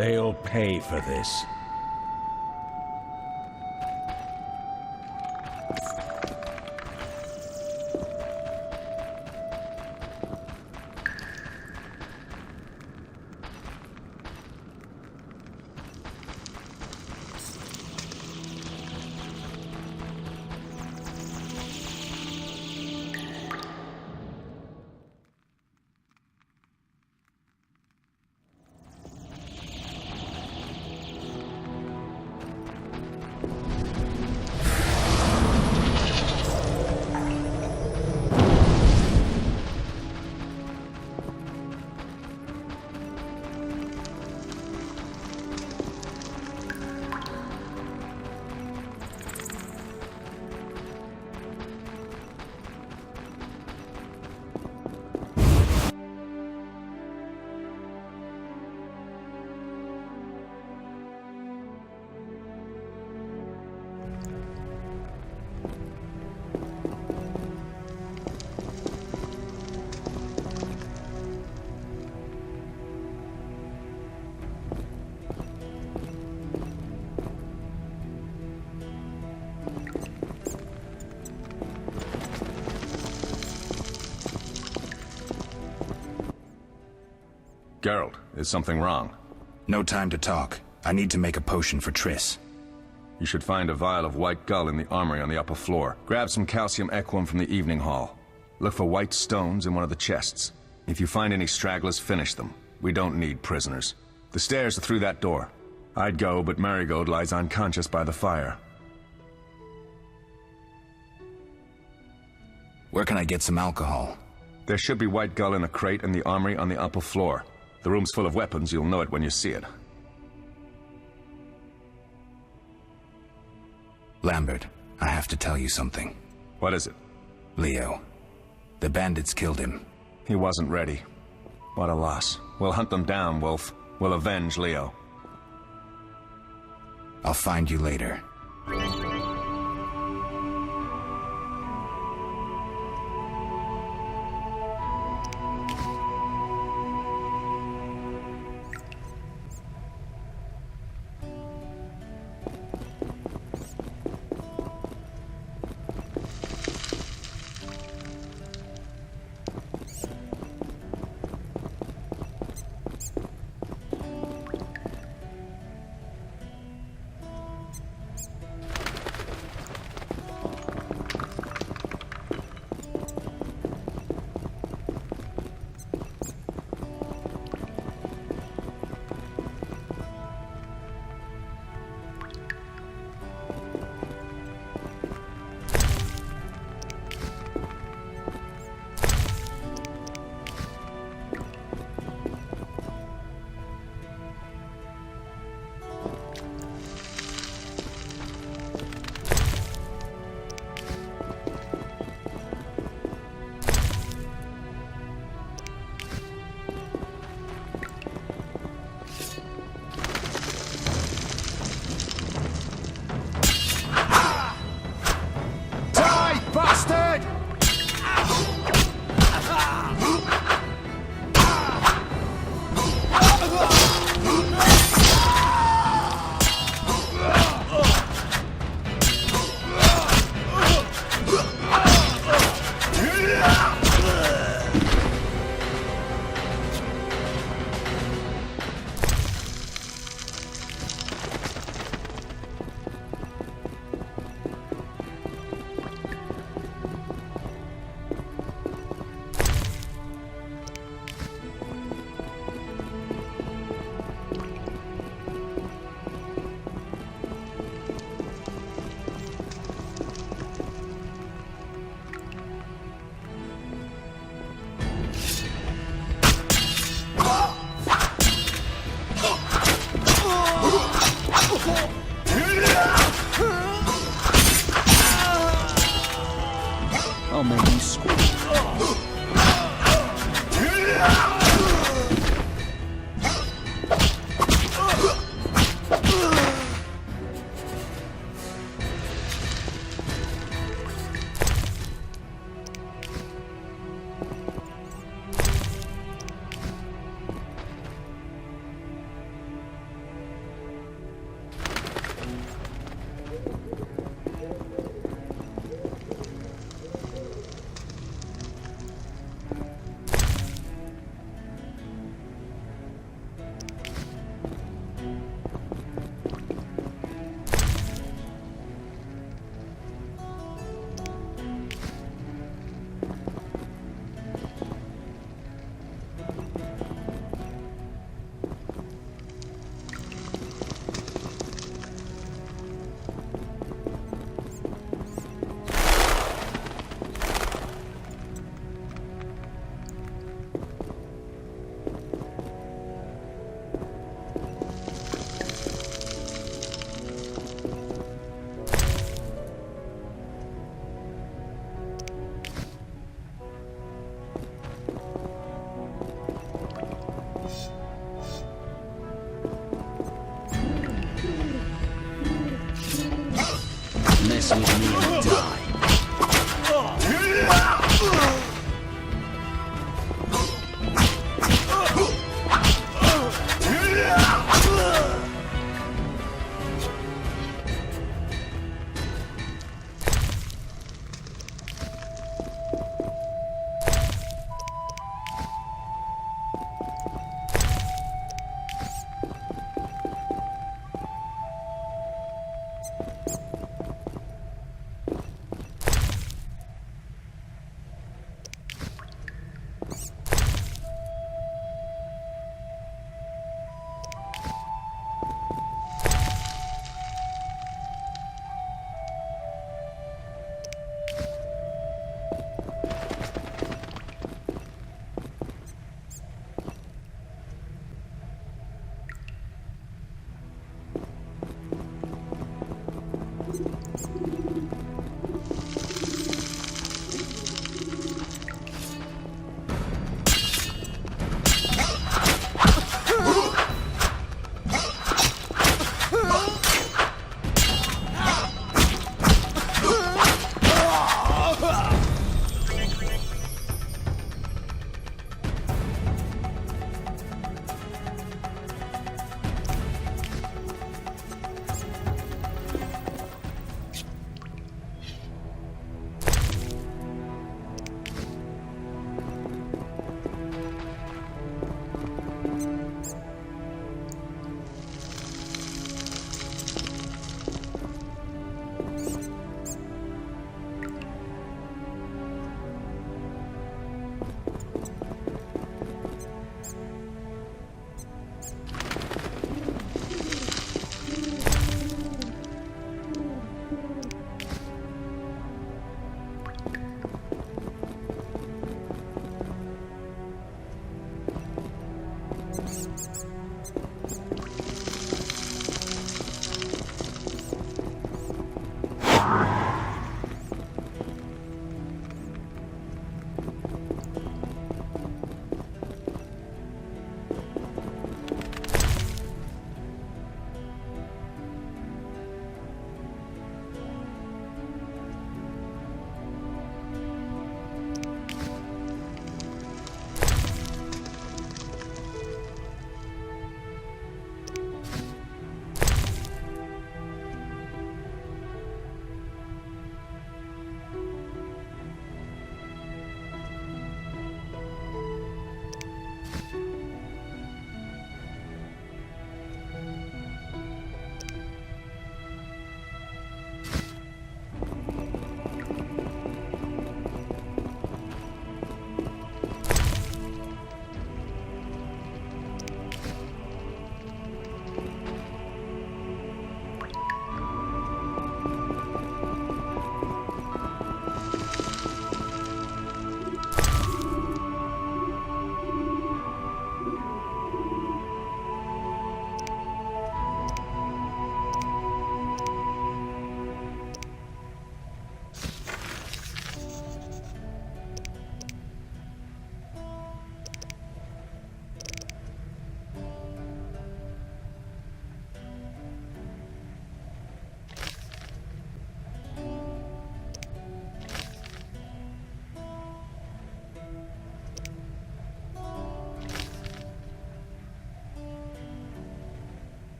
They'll pay for this. Geralt, is something wrong? No time to talk. I need to make a potion for Triss. You should find a vial of white gull in the armory on the upper floor. Grab some calcium equum from the evening hall. Look for white stones in one of the chests. If you find any stragglers, finish them. We don't need prisoners. The stairs are through that door. I'd go, but Marigold lies unconscious by the fire. Where can I get some alcohol? There should be white gull in a crate in the armory on the upper floor. The room's full of weapons, you'll know it when you see it. Lambert, I have to tell you something. What is it? Leo. The bandits killed him. He wasn't ready. What a loss. We'll hunt them down, Wolf. We'll avenge Leo. I'll find you later. I'll make you squeak.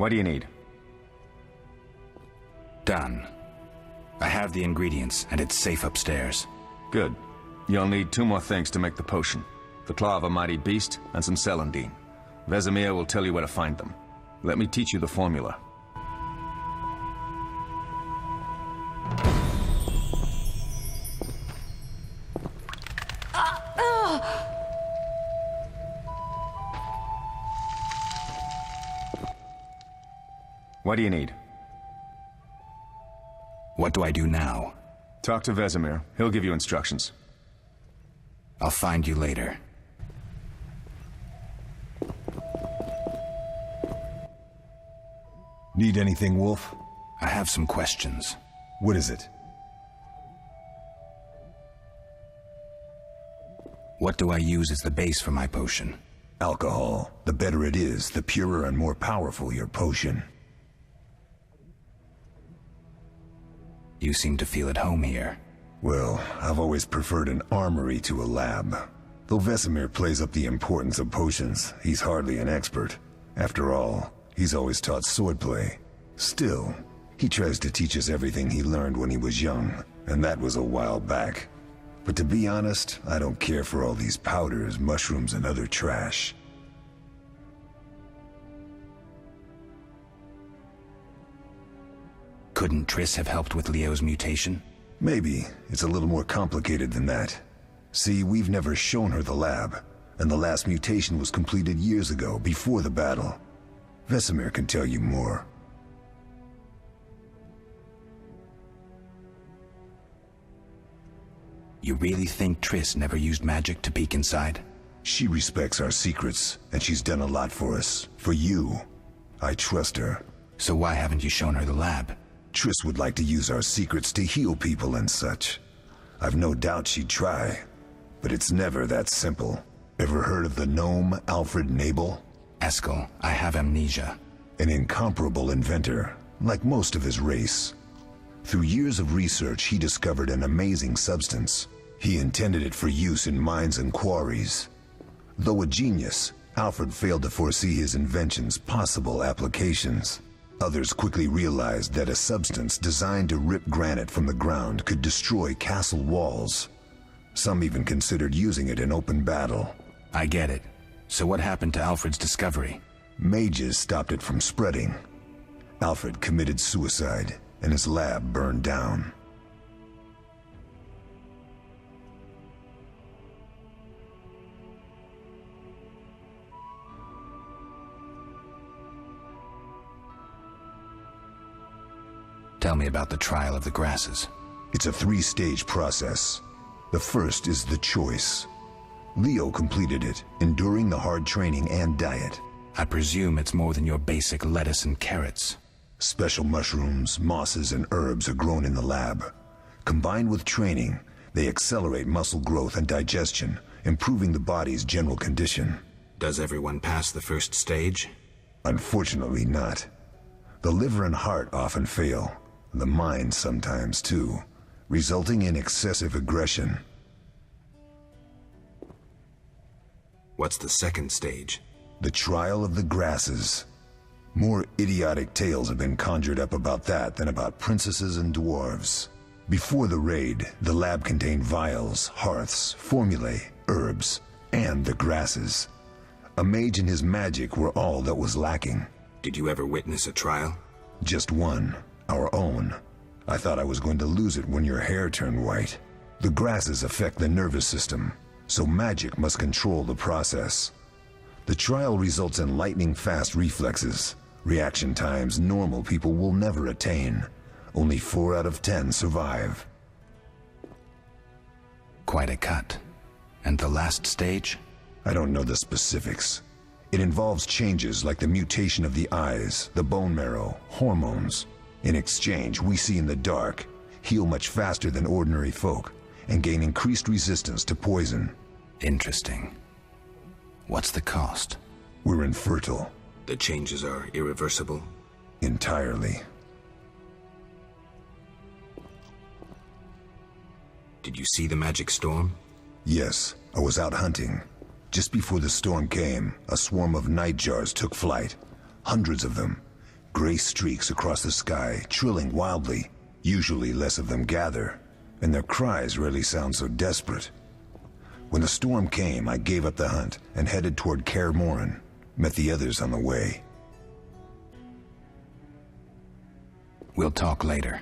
What do you need? Done. I have the ingredients, and it's safe upstairs. Good. You'll need 2 more things to make the potion. The claw of a mighty beast, and some celandine. Vesemir will tell you where to find them. Let me teach you the formula. What do you need? What do I do now? Talk to Vesemir. He'll give you instructions. I'll find you later. Need anything, Wolf? I have some questions. What is it? What do I use as the base for my potion? Alcohol. The better it is, the purer and more powerful your potion. You seem to feel at home here. Well, I've always preferred an armory to a lab. Though Vesemir plays up the importance of potions, he's hardly an expert. After all, he's always taught swordplay. Still, he tries to teach us everything he learned when he was young, and that was a while back. But to be honest, I don't care for all these powders, mushrooms, and other trash. Couldn't Triss have helped with Leo's mutation? Maybe. It's a little more complicated than that. See, we've never shown her the lab, and the last mutation was completed years ago, before the battle. Vesemir can tell you more. You really think Triss never used magic to peek inside? She respects our secrets, and she's done a lot for us. For you. I trust her. So why haven't you shown her the lab? Triss would like to use our secrets to heal people and such. I've no doubt she'd try, but it's never that simple. Ever heard of the gnome Alfred Nabel? Eskel, I have amnesia. An incomparable inventor, like most of his race. Through years of research, he discovered an amazing substance. He intended it for use in mines and quarries. Though a genius, Alfred failed to foresee his invention's possible applications. Others quickly realized that a substance designed to rip granite from the ground could destroy castle walls. Some even considered using it in open battle. I get it. So what happened to Alfred's discovery? Mages stopped it from spreading. Alfred committed suicide, and his lab burned down. Tell me about the trial of the grasses. It's a three-stage process. The first is the choice. Leo completed it, enduring the hard training and diet. I presume it's more than your basic lettuce and carrots. Special mushrooms, mosses, and herbs are grown in the lab. Combined with training, they accelerate muscle growth and digestion, improving the body's general condition. Does everyone pass the first stage? Unfortunately not. The liver and heart often fail. The mind sometimes too, resulting in excessive aggression. What's the second stage? The trial of the grasses. More idiotic tales have been conjured up about that than about princesses and dwarves. Before the raid, the lab contained vials, hearths, formulae, herbs, and the grasses. A mage and his magic were all that was lacking. Did you ever witness a trial? Just one. Our own. I thought I was going to lose it when your hair turned white. The grasses affect the nervous system, so magic must control the process. The trial results in lightning-fast reflexes, reaction times normal people will never attain. Only 4 out of 10 survive. Quite a cut. And the last stage? I don't know the specifics. It involves changes like the mutation of the eyes, the bone marrow, hormones. In exchange, we see in the dark, heal much faster than ordinary folk, and gain increased resistance to poison. Interesting. What's the cost? We're infertile. The changes are irreversible? Entirely. Did you see the magic storm? Yes, I was out hunting. Just before the storm came, a swarm of nightjars took flight. Hundreds of them. Gray streaks across the sky, trilling wildly. Usually less of them gather, and their cries rarely sound so desperate. When the storm came, I gave up the hunt and headed toward Kaer Morhen. Met the others on the way. We'll talk later.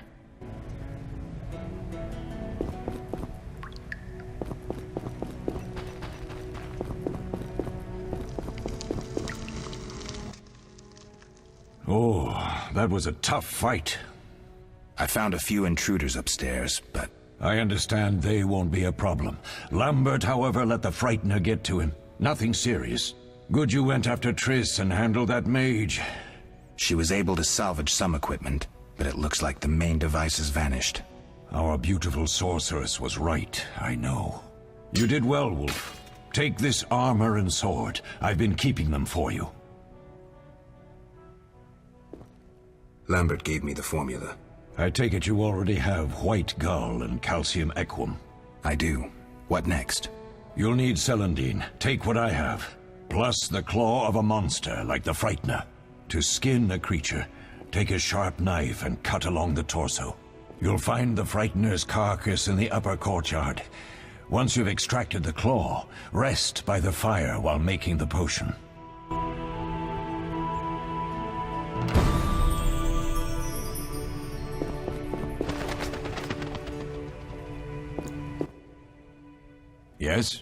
Oh, that was a tough fight. I found a few intruders upstairs, but... I understand they won't be a problem. Lambert, however, let the Frightener get to him. Nothing serious. Good you went after Triss and handled that mage. She was able to salvage some equipment, but it looks like the main device has vanished. Our beautiful sorceress was right, I know. You did well, Wolf. Take this armor and sword. I've been keeping them for you. Lambert gave me the formula. I take it you already have white gull and calcium equum. I do. What next? You'll need celandine. Take what I have. Plus the claw of a monster like the Frightener. To skin a creature, take a sharp knife and cut along the torso. You'll find the Frightener's carcass in the upper courtyard. Once you've extracted the claw, rest by the fire while making the potion. Yes?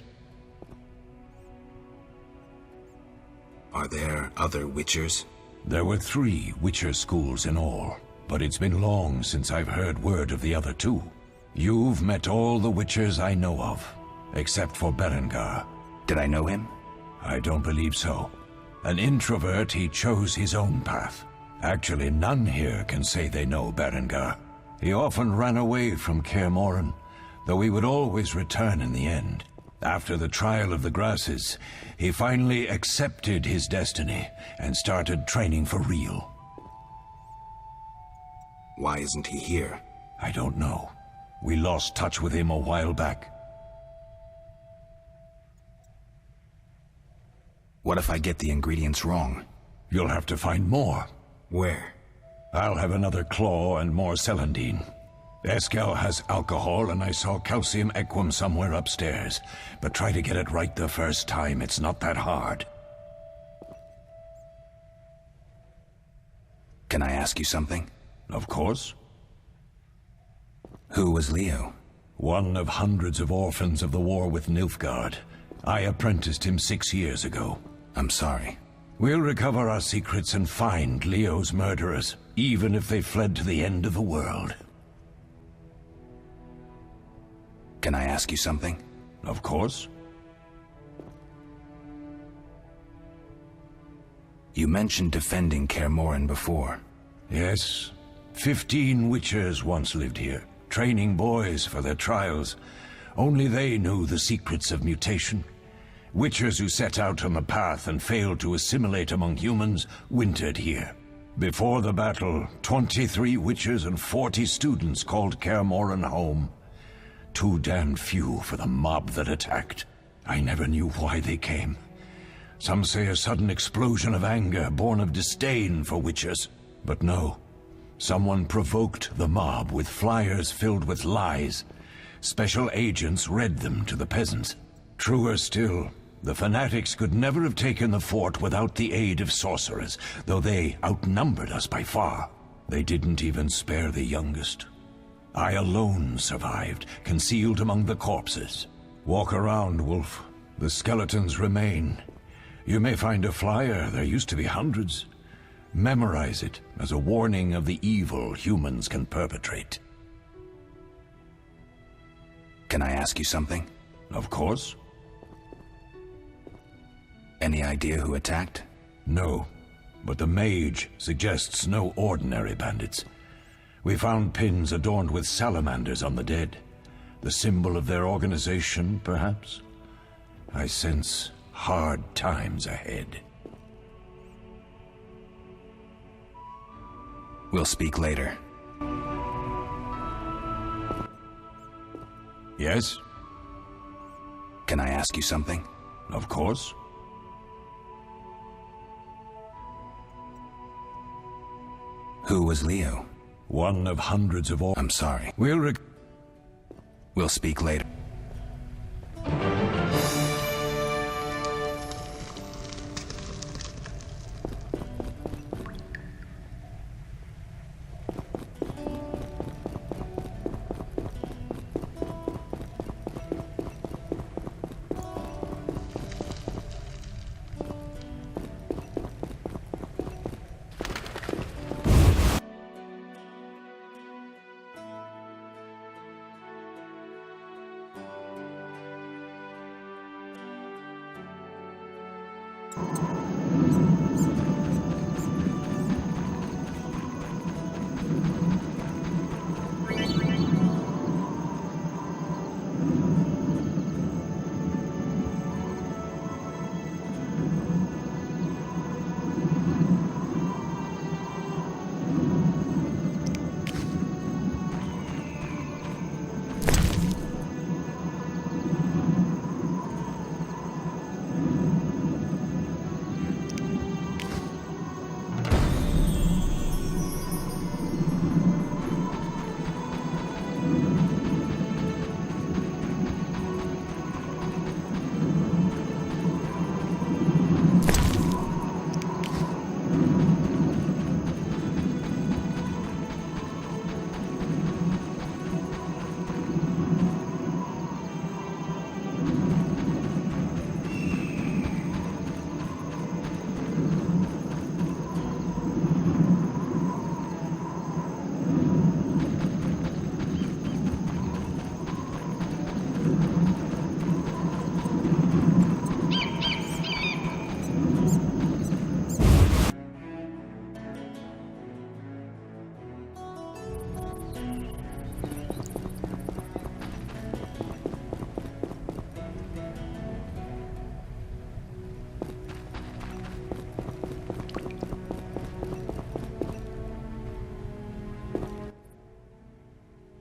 Are there other Witchers? There were 3 Witcher schools in all, but it's been long since I've heard word of the other 2. You've met all the Witchers I know of, except for Berengar. Did I know him? I don't believe so. An introvert, he chose his own path. Actually, none here can say they know Berengar. He often ran away from Kaer Morhen, though he would always return in the end. After the trial of the grasses, he finally accepted his destiny and started training for real. Why isn't he here? I don't know. We lost touch with him a while back. What if I get the ingredients wrong? You'll have to find more. Where? I'll have another claw and more celandine. Eskel has alcohol, and I saw calcium equum somewhere upstairs. But try to get it right the first time. It's not that hard. Can I ask you something? Of course. Who was Leo? One of hundreds of orphans of the war with Nilfgaard. I apprenticed him 6 years ago. I'm sorry. We'll recover our secrets and find Leo's murderers, even if they fled to the end of the world. Can I ask you something? Of course. You mentioned defending Kaer Morhen before. Yes. 15 witchers once lived here, training boys for their trials. Only they knew the secrets of mutation. Witchers who set out on the path and failed to assimilate among humans wintered here. Before the battle, 23 witchers and 40 students called Kaer Morhen home. Too damned few for the mob that attacked. I never knew why they came. Some say a sudden explosion of anger born of disdain for witchers. But no. Someone provoked the mob with flyers filled with lies. Special agents read them to the peasants. Truer still, the fanatics could never have taken the fort without the aid of sorcerers, though they outnumbered us by far. They didn't even spare the youngest. I alone survived, concealed among the corpses. Walk around, Wolf. The skeletons remain. You may find a flyer, there used to be hundreds. Memorize it as a warning of the evil humans can perpetrate. Can I ask you something? Of course. Any idea who attacked? No, but the mage suggests no ordinary bandits. We found pins adorned with salamanders on the dead. The symbol of their organization, perhaps? I sense hard times ahead. We'll speak later. Yes? Can I ask you something? Of course. Who was Leo? One of hundreds of I'm sorry. We'll speak later.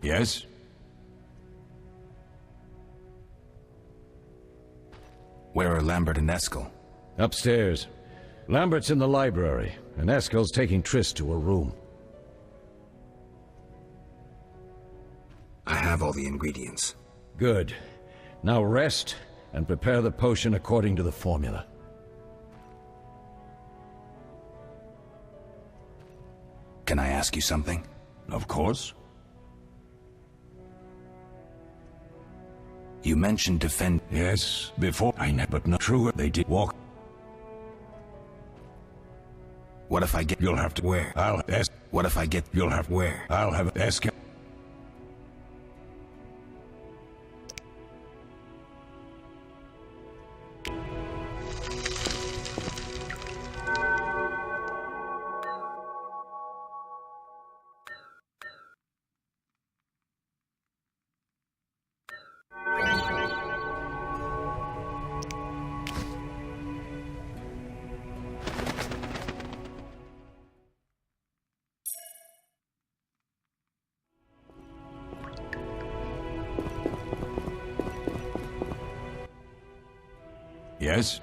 Yes? Where are Lambert and Eskel? Upstairs. Lambert's in the library, and Eskel's taking Triss to her room. I have all the ingredients. Good. Now rest, and prepare the potion according to the formula. Can I ask you something? Of course. You mentioned defend... Yes, before I know, but not true. They did walk. What if I get... You'll have to... Where? I'll ask... What if I get... You'll have... Where? I'll have... Ask... Yes?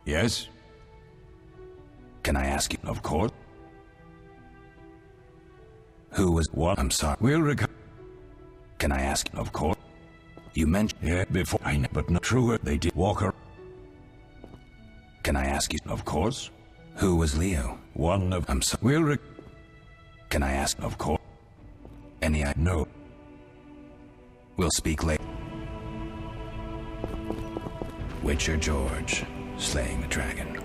Yes? Can I ask you? Of course. Who was... What? I'm sorry. We'll recover. Can I ask you? Of course. You mentioned... Yeah, before I know, but not true. They did walk her. Can I ask you? Of course. Who was Leo? One of... I'm sorry. We'll Can I ask? Of course. Any I... No. We'll speak later. Witcher George, slaying the dragon.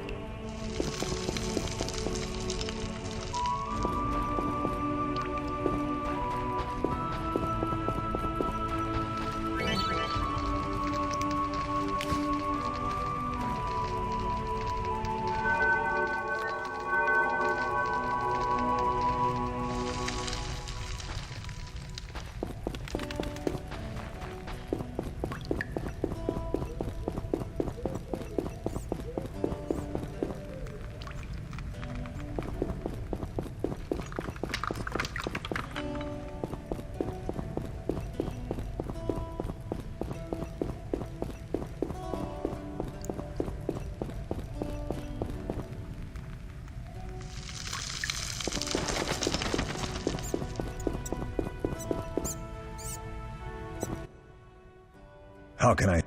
How can I...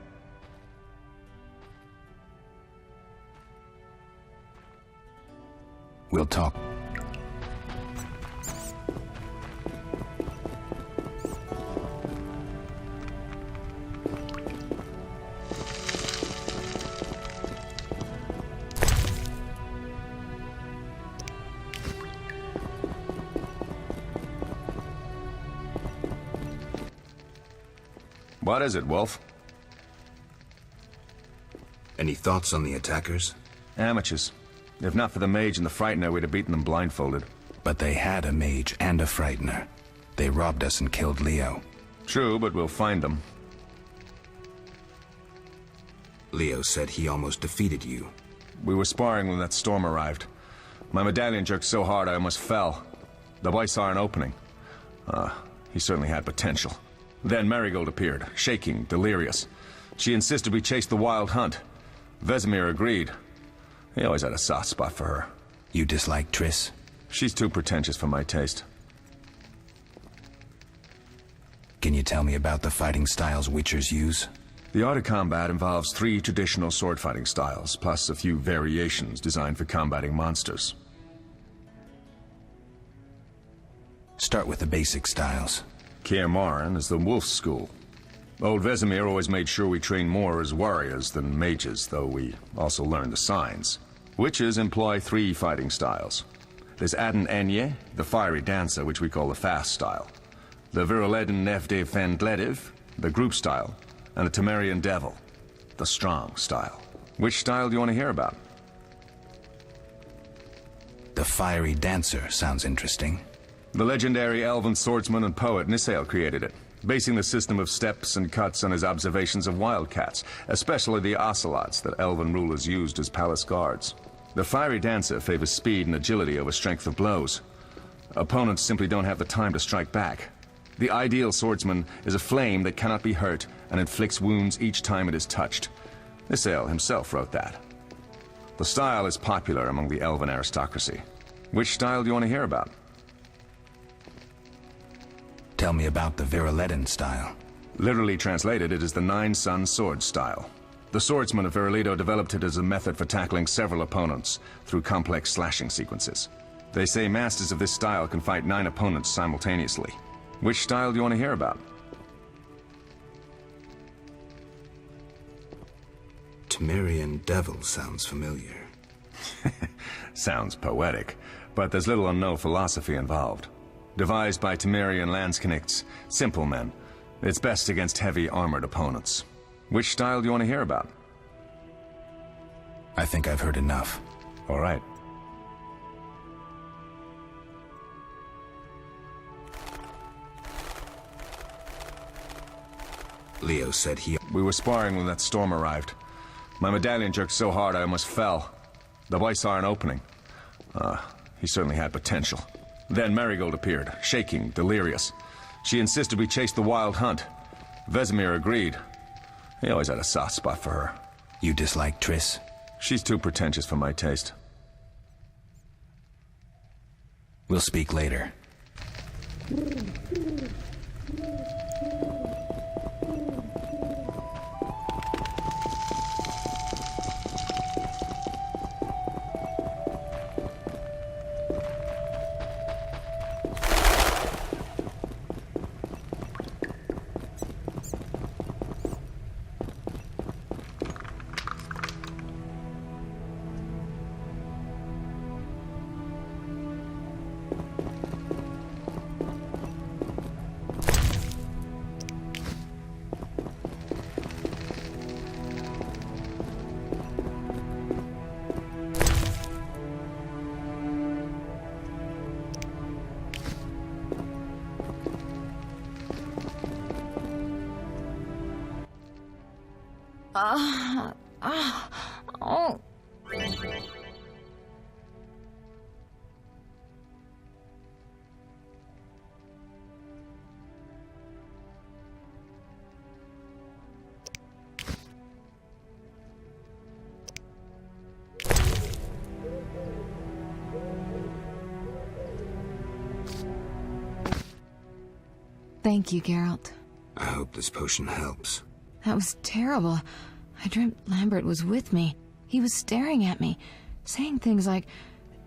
We'll talk. What is it, Wolf? Any thoughts on the attackers? Amateurs. If not for the mage and the frightener, we'd have beaten them blindfolded. But they had a mage and a frightener. They robbed us and killed Leo. True, but we'll find them. Leo said he almost defeated you. We were sparring when that storm arrived. My medallion jerked so hard I almost fell. The boy saw an opening. He certainly had potential. Then Marigold appeared, shaking, delirious. She insisted we chase the wild hunt. Vesemir agreed. He always had a soft spot for her. You dislike Triss? She's too pretentious for my taste. Can you tell me about the fighting styles Witchers use? The art of combat involves 3 traditional sword-fighting styles, plus a few variations designed for combating monsters. Start with the basic styles. Kaer Morhen is the wolf school. Old Vesemir always made sure we trained more as warriors than mages, though we also learned the signs. Witches employ 3 fighting styles. There's Aden Enye, the fiery dancer, which we call the fast style. The Viruleden Nef de Fendlediv, the group style. And the Temerian Devil, the strong style. Which style do you want to hear about? The fiery dancer sounds interesting. The legendary elven swordsman and poet Nisael created it, basing the system of steps and cuts on his observations of wildcats, especially the ocelots that elven rulers used as palace guards. The fiery dancer favors speed and agility over strength of blows. Opponents simply don't have the time to strike back. The ideal swordsman is a flame that cannot be hurt and inflicts wounds each time it is touched. Nisael himself wrote that. The style is popular among the elven aristocracy. Which style do you want to hear about? Tell me about the Viruleden style. Literally translated, it is the 9-sun sword style. The swordsmen of Viruledo developed it as a method for tackling several opponents through complex slashing sequences. They say masters of this style can fight 9 opponents simultaneously. Which style do you want to hear about? Temerian Devil sounds familiar. Sounds poetic, but there's little or no philosophy involved. Devised by Temerian Landsknechts, simple men. It's best against heavy armored opponents. Which style do you want to hear about? I think I've heard enough. All right. Leo said We were sparring when that storm arrived. My medallion jerked so hard I almost fell. The boy saw an opening. He certainly had potential. Then Marigold appeared, shaking, delirious. She insisted we chase the wild hunt. Vesemir agreed. He always had a soft spot for her. You dislike Triss? She's too pretentious for my taste. We'll speak later. Oh. Thank you, Geralt. I hope this potion helps. That was terrible. I dreamt Lambert was with me. He was staring at me, saying things like,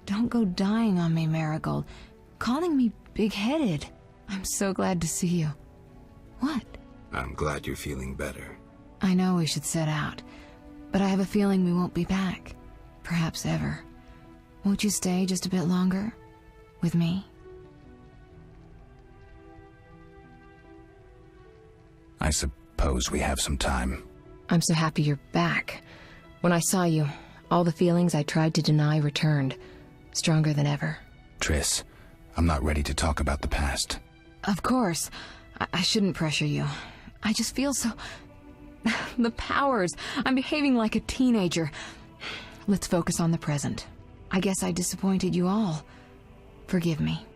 "Don't go dying on me, Marigold," calling me big-headed. I'm so glad to see you. What? I'm glad you're feeling better. I know we should set out, but I have a feeling we won't be back. Perhaps ever. Won't you stay just a bit longer? With me? I Suppose we have some time. I'm so happy you're back. When I saw you, all the feelings I tried to deny returned, stronger than ever. Triss, I'm not ready to talk about the past. Of course. I shouldn't pressure you. I just feel so... The powers. I'm behaving like a teenager. Let's focus on the present. I guess I disappointed you all. Forgive me.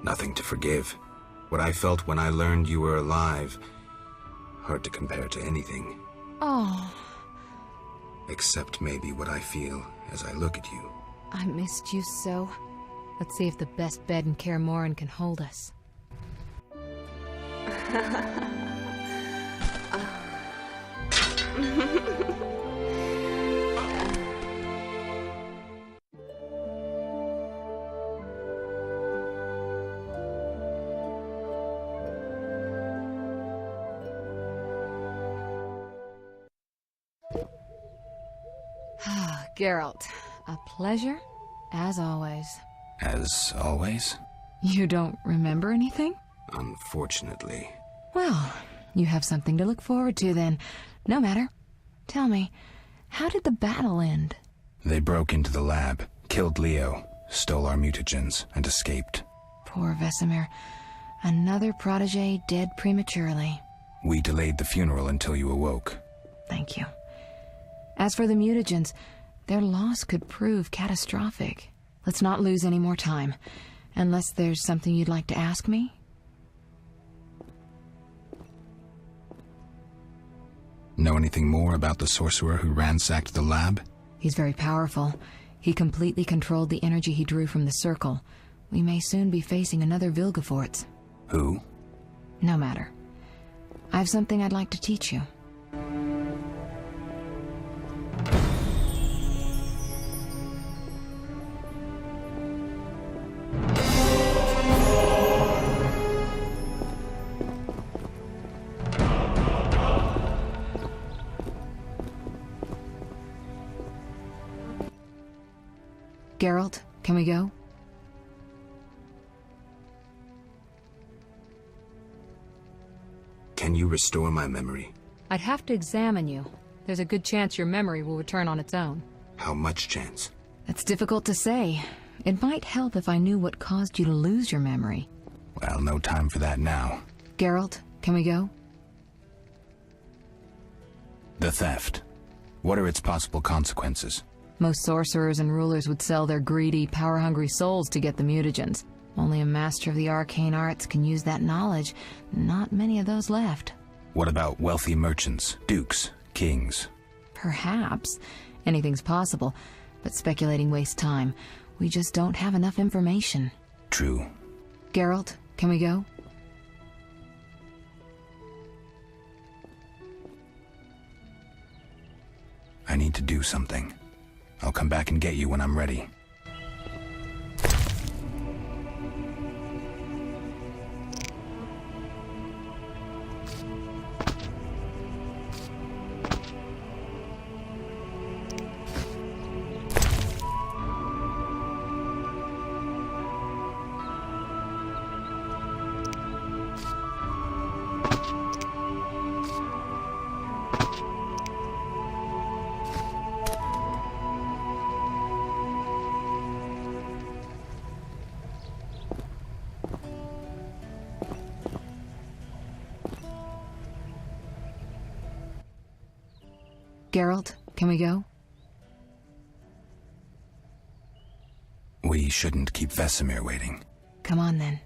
Nothing to forgive. What I felt when I learned you were alive, hard to compare to anything. Oh, Except maybe what I feel as I look at you. I missed you so. Let's see if the best bed in Kaer Morhen can hold us. Geralt, a pleasure, as always. As always? You don't remember anything? Unfortunately. Well, you have something to look forward to then. No matter. Tell me, how did the battle end? They broke into the lab, killed Leo, stole our mutagens, and escaped. Poor Vesemir. Another protege dead prematurely. We delayed the funeral until you awoke. Thank you. As for the mutagens, their loss could prove catastrophic. Let's not lose any more time. Unless there's something you'd like to ask me? Know anything more about the sorcerer who ransacked the lab? He's very powerful. He completely controlled the energy he drew from the circle. We may soon be facing another Vilgefortz. Who? No matter. I have something I'd like to teach you. Geralt, can we go? Can you restore my memory? I'd have to examine you. There's a good chance your memory will return on its own. How much chance? It's difficult to say. It might help if I knew what caused you to lose your memory. Well, no time for that now. Geralt, can we go? The theft. What are its possible consequences? Most sorcerers and rulers would sell their greedy, power-hungry souls to get the mutagens. Only a master of the arcane arts can use that knowledge. Not many of those left. What about wealthy merchants, dukes, kings? Perhaps. Anything's possible, but speculating wastes time. We just don't have enough information. True. Geralt, can we go? I need to do something. I'll come back and get you when I'm ready. Geralt, can we go? We shouldn't keep Vesemir waiting. Come on, then.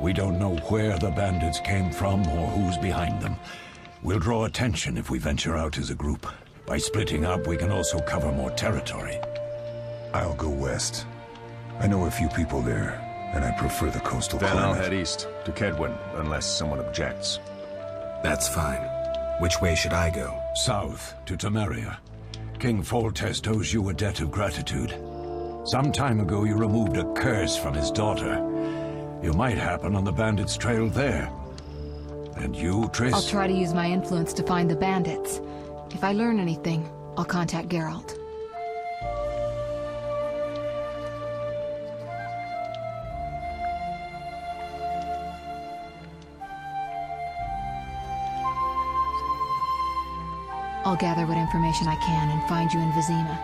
We don't know where the bandits came from or who's behind them. We'll draw attention if we venture out as a group. By splitting up, we can also cover more territory. I'll go west. I know a few people there, and I prefer the coastal Then I'll climate. head east, to Kedwin, unless someone objects. That's fine. Which way should I go? South, to Temeria. King Foltest owes you a debt of gratitude. Some time ago you removed a curse from his daughter. You might happen on the bandits' trail there. And you, Triss? I'll try to use my influence to find the bandits. If I learn anything, I'll contact Geralt. I'll gather what information I can and find you in Vizima.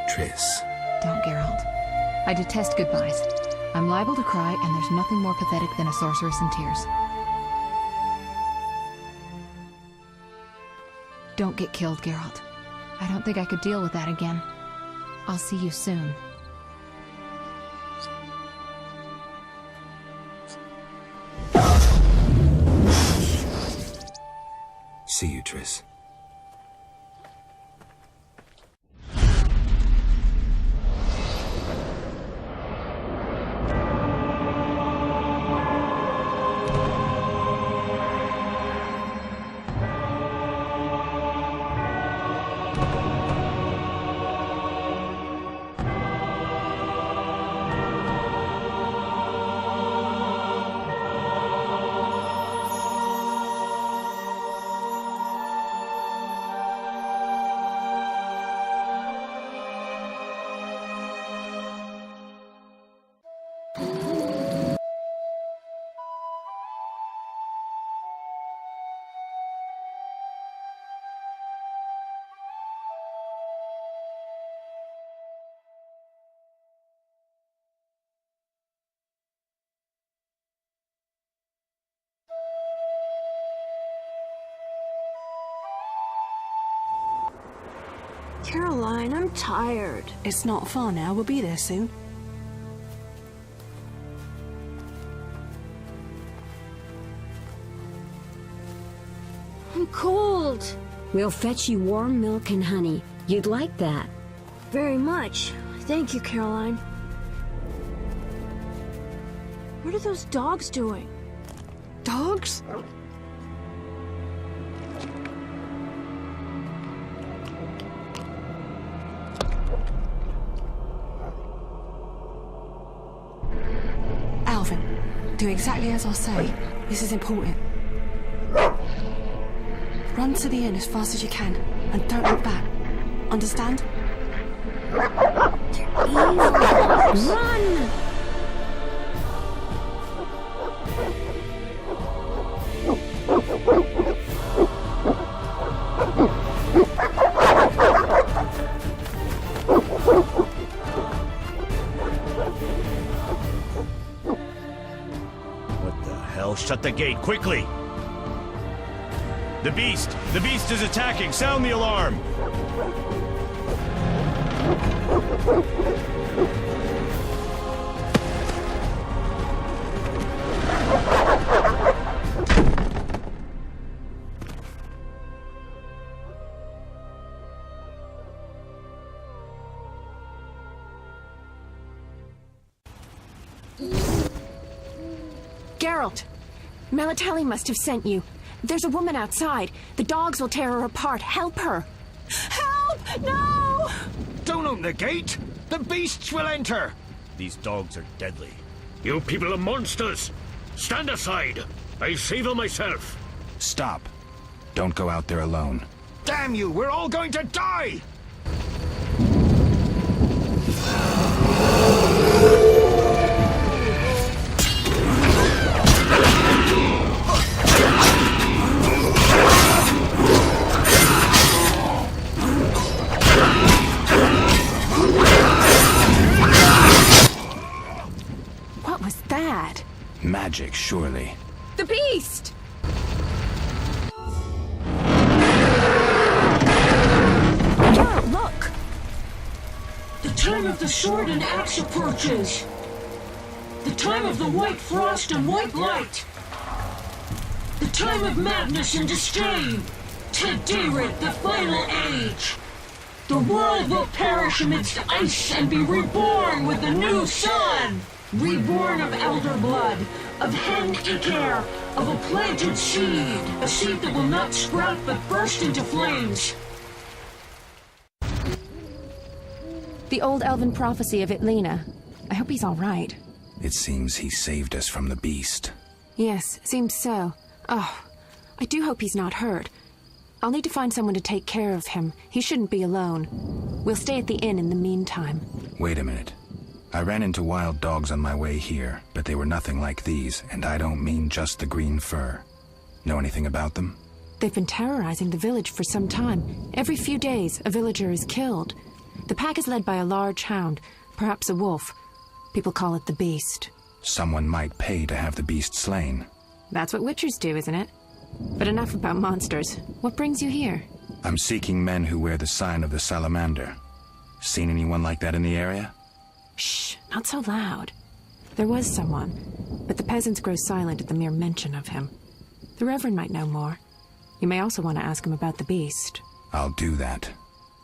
Triss. Don't, Geralt. I detest goodbyes. I'm liable to cry, and there's nothing more pathetic than a sorceress in tears. Don't get killed, Geralt. I don't think I could deal with that again. I'll see you soon. See you, Triss. Caroline, I'm tired. It's not far now. We'll be there soon. I'm cold. We'll fetch you warm milk and honey. You'd like that. Very much. Thank you, Caroline. What are those dogs doing? Dogs? Alvin, do exactly as I say. This is important. Run to the inn as fast as you can, and don't look back. Understand? Run! What the hell? Shut the gate, quickly! The beast! The beast is attacking! Sound the alarm! Geralt! Melitele must have sent you. There's a woman outside. The dogs will tear her apart. Help her! Help! No! Don't open the gate! The beasts will enter! These dogs are deadly. You people are monsters! Stand aside! I save them myself! Stop. Don't go out there alone. Damn you! We're all going to die! What was that? Magic, surely. The beast! Geralt, look! The time of the sword and axe approaches. The time of the white frost and white light. The time of madness and disdain. Tederet, the final age. The world will perish amidst ice and be reborn with the new sun! Reborn of elder blood, of hen Iker, of a planted seed, a seed that will not sprout but burst into flames. The old elven prophecy of Itlena. I hope he's all right. It seems he saved us from the beast. Yes, seems so. Oh, I do hope he's not hurt. I'll need to find someone to take care of him. He shouldn't be alone. We'll stay at the inn in the meantime. Wait a minute. I ran into wild dogs on my way here, but they were nothing like these, and I don't mean just the green fur. Know anything about them? They've been terrorizing the village for some time. Every few days, a villager is killed. The pack is led by a large hound, perhaps a wolf. People call it the Beast. Someone might pay to have the beast slain. That's what witchers do, isn't it? But enough about monsters. What brings you here? I'm seeking men who wear the sign of the salamander. Seen anyone like that in the area? Shh, not so loud. There was someone, but the peasants grow silent at the mere mention of him. The Reverend might know more. You may also want to ask him about the beast. I'll do that.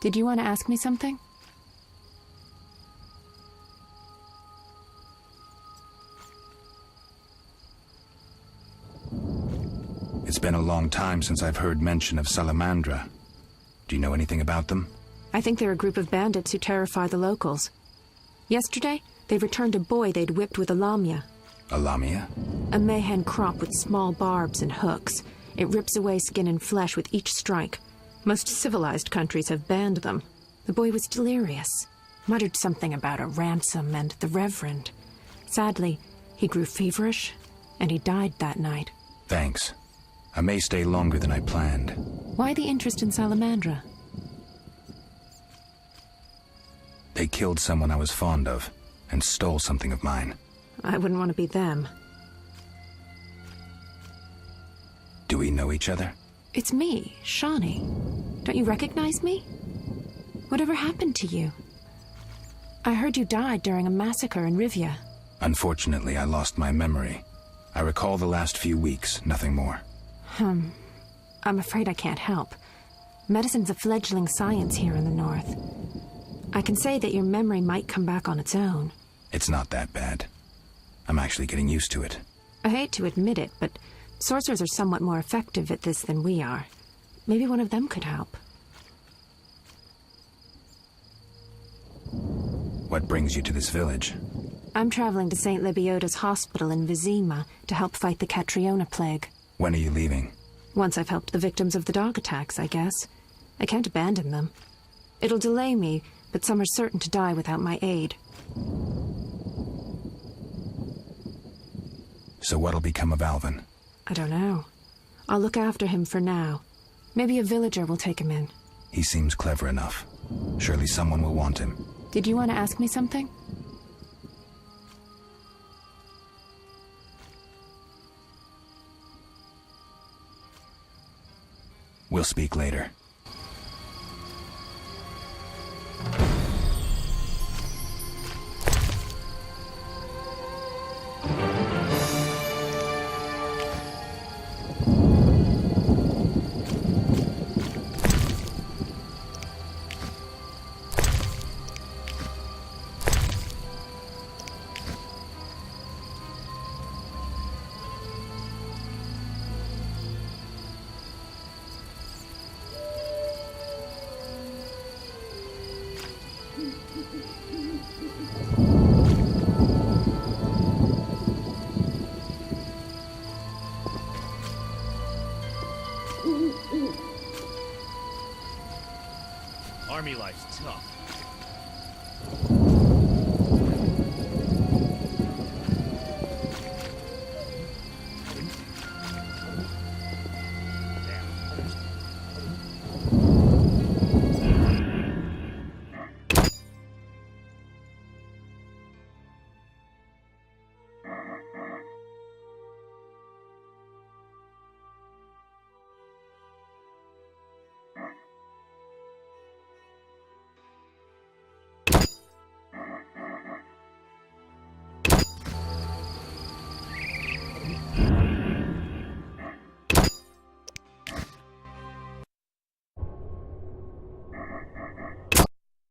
Did you want to ask me something? It's been a long time since I've heard mention of Salamandra. Do you know anything about them? I think they're a group of bandits who terrify the locals. Yesterday, they returned a boy they'd whipped with a lamia. A lamia? A mayhen crop with small barbs and hooks. It rips away skin and flesh with each strike. Most civilized countries have banned them. The boy was delirious. Muttered something about a ransom and the Reverend. Sadly, he grew feverish, and he died that night. Thanks. I may stay longer than I planned. Why the interest in Salamandra? They killed someone I was fond of, and stole something of mine. I wouldn't want to be them. Do we know each other? It's me, Shawnee. Don't you recognize me? Whatever happened to you? I heard you died during a massacre in Rivia. Unfortunately, I lost my memory. I recall the last few weeks, nothing more. I'm afraid I can't help. Medicine's a fledgling science here in the north. I can say that your memory might come back on its own. It's not that bad. I'm actually getting used to it. I hate to admit it, but sorcerers are somewhat more effective at this than we are. Maybe one of them could help. What brings you to this village? I'm traveling to St. Lebioda's hospital in Vizima to help fight the Catriona plague. When are you leaving? Once I've helped the victims of the dog attacks, I guess. I can't abandon them. It'll delay me, but some are certain to die without my aid. So what'll become of Alvin? I don't know. I'll look after him for now. Maybe a villager will take him in. He seems clever enough. Surely someone will want him. Did you want to ask me something? We'll speak later.